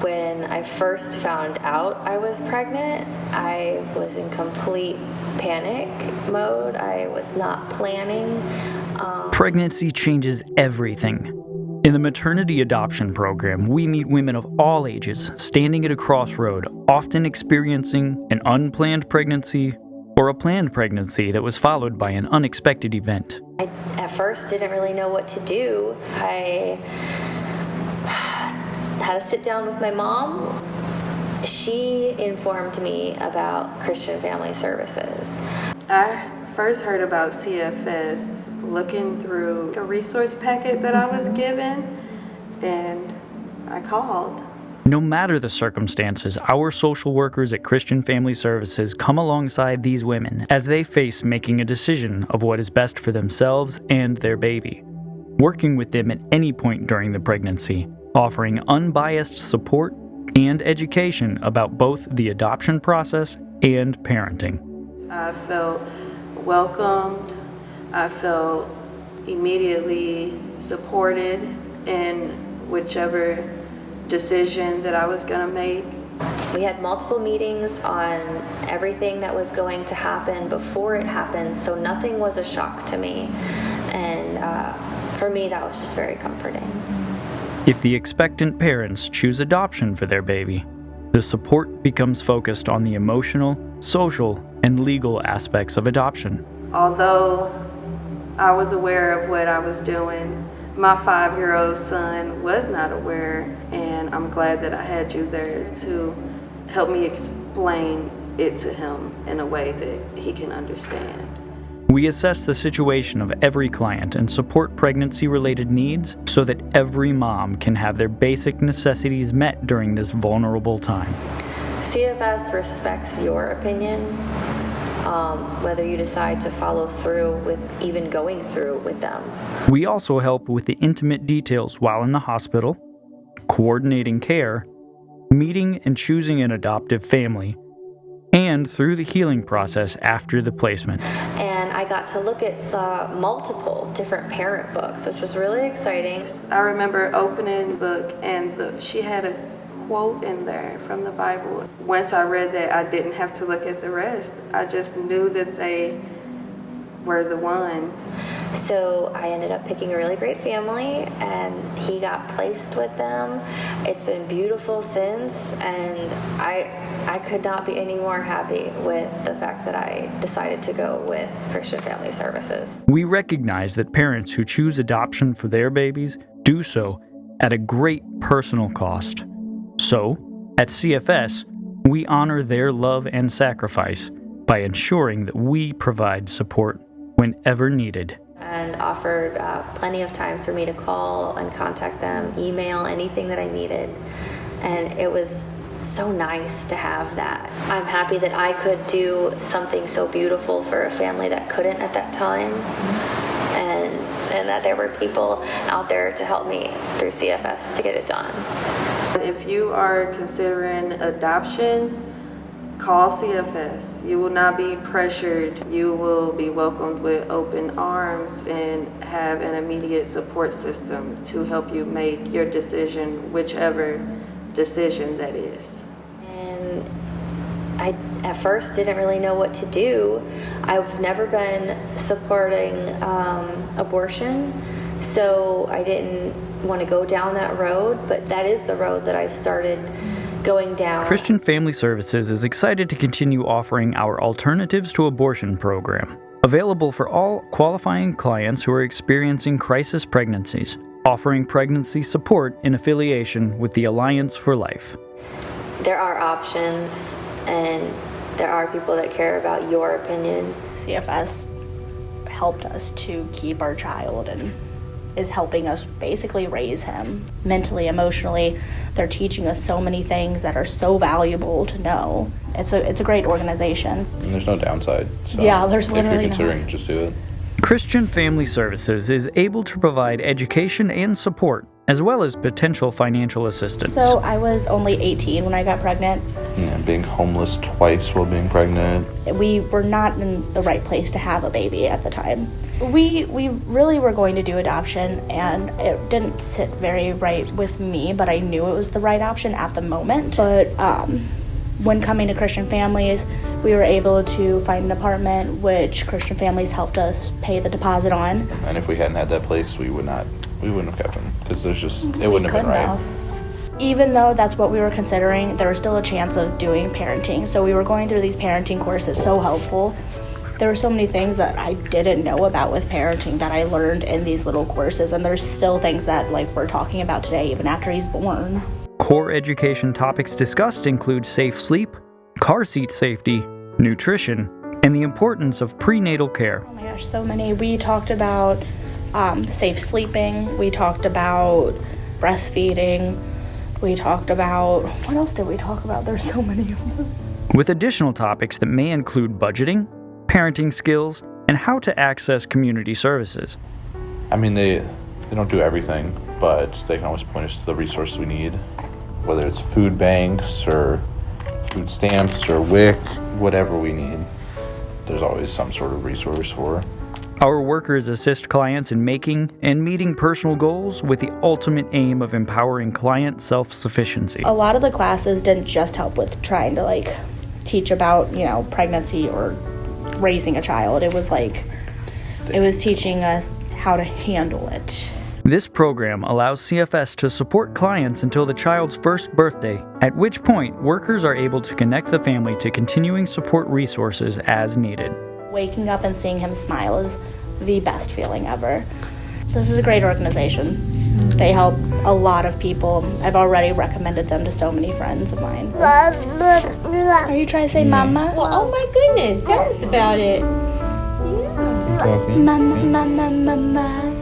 When I first found out I was pregnant, I was in complete panic mode. I was not planning. Pregnancy changes everything. In the maternity adoption program, we meet women of all ages standing at a crossroad, often experiencing an unplanned pregnancy or a planned pregnancy that was followed by an unexpected event. I at first didn't really know what to do. I had to sit down with my mom. She informed me about Christian Family Services. I first heard about CFS looking through a resource packet that I was given, and I called. No matter the circumstances, our social workers at Christian Family Services come alongside these women as they face making a decision of what is best for themselves and their baby, working with them at any point during the pregnancy, offering unbiased support and education about both the adoption process and parenting. I felt welcomed. I felt immediately supported in whichever decision that I was going to make. We had multiple meetings on everything that was going to happen before it happened, so nothing was a shock to me. And for me, that was just very comforting. If the expectant parents choose adoption for their baby, the support becomes focused on the emotional, social, and legal aspects of adoption. Although I was aware of what I was doing, my 5-year-old son was not aware, and I'm glad that I had you there to help me explain it to him in a way that he can understand. We assess the situation of every client and support pregnancy-related needs so that every mom can have their basic necessities met during this vulnerable time. CFS respects your opinion, whether you decide to follow through with even going through with them. We also help with the intimate details while in the hospital, coordinating care, meeting and choosing an adoptive family, and through the healing process after the placement. And I got to look at multiple different parent books, which was really exciting. I remember opening the book, and she had a quote in there from the Bible. Once I read that, I didn't have to look at the rest. I just knew that they were the ones. So I ended up picking a really great family, and he got placed with them. It's been beautiful since, and I could not be any more happy with the fact that I decided to go with Christian Family Services. We recognize that parents who choose adoption for their babies do so at a great personal cost. So, at CFS, we honor their love and sacrifice by ensuring that we provide support whenever needed. And offered plenty of times for me to call and contact them, email, anything that I needed. And it was so nice to have that. I'm happy that I could do something so beautiful for a family that couldn't at that time. And that there were people out there to help me through CFS to get it done. If you are considering adoption, call CFS. You will not be pressured. You will be welcomed with open arms and have an immediate support system to help you make your decision, whichever decision that is. And I at first didn't really know what to do. I've never been supporting abortion, so I didn't want to go down that road, but that is the road that I started going down. Christian Family Services is excited to continue offering our Alternatives to Abortion program, available for all qualifying clients who are experiencing crisis pregnancies, offering pregnancy support in affiliation with the Alliance for Life. There are options, and there are people that care about your opinion. CFS helped us to keep our child and is helping us basically raise him mentally, emotionally. They're teaching us so many things that are so valuable to know. It's a great organization. And there's no downside. So yeah, there's literally if you're considering, just do it. Christian Family Services is able to provide education and support as well as potential financial assistance. So I was only 18 when I got pregnant. Yeah, being homeless twice while being pregnant. We were not in the right place to have a baby at the time. We really were going to do adoption, and it didn't sit very right with me, but I knew it was the right option at the moment. But when coming to Christian Families, we were able to find an apartment which Christian Families helped us pay the deposit on. And if we hadn't had that place, we wouldn't have kept him, because it wouldn't have been right. Even though that's what we were considering, there was still a chance of doing parenting. So we were going through these parenting courses, so helpful. There were so many things that I didn't know about with parenting that I learned in these little courses, and there's still things that we're talking about today, even after he's born. Core education topics discussed include safe sleep, car seat safety, nutrition, and the importance of prenatal care. Oh my gosh, so many. We talked about safe sleeping. We talked about breastfeeding. We talked about, what else did we talk about? There's so many of them. With additional topics that may include budgeting, parenting skills, and how to access community services. I mean, they don't do everything, but they can always point us to the resources we need, whether it's food banks or food stamps or WIC, whatever we need. There's always some sort of resource for. Our workers assist clients in making and meeting personal goals with the ultimate aim of empowering client self-sufficiency. A lot of the classes didn't just help with trying to teach about, pregnancy or raising a child. It was teaching us how to handle it. This program allows CFS to support clients until the child's first birthday, at which point workers are able to connect the family to continuing support resources as needed. Waking up and seeing him smile is the best feeling ever. This is a great organization. They help a lot of people. I've already recommended them to so many friends of mine. Are you trying to say mama? Well, oh my goodness, tell us about it. Yeah. Mama, mama, mama.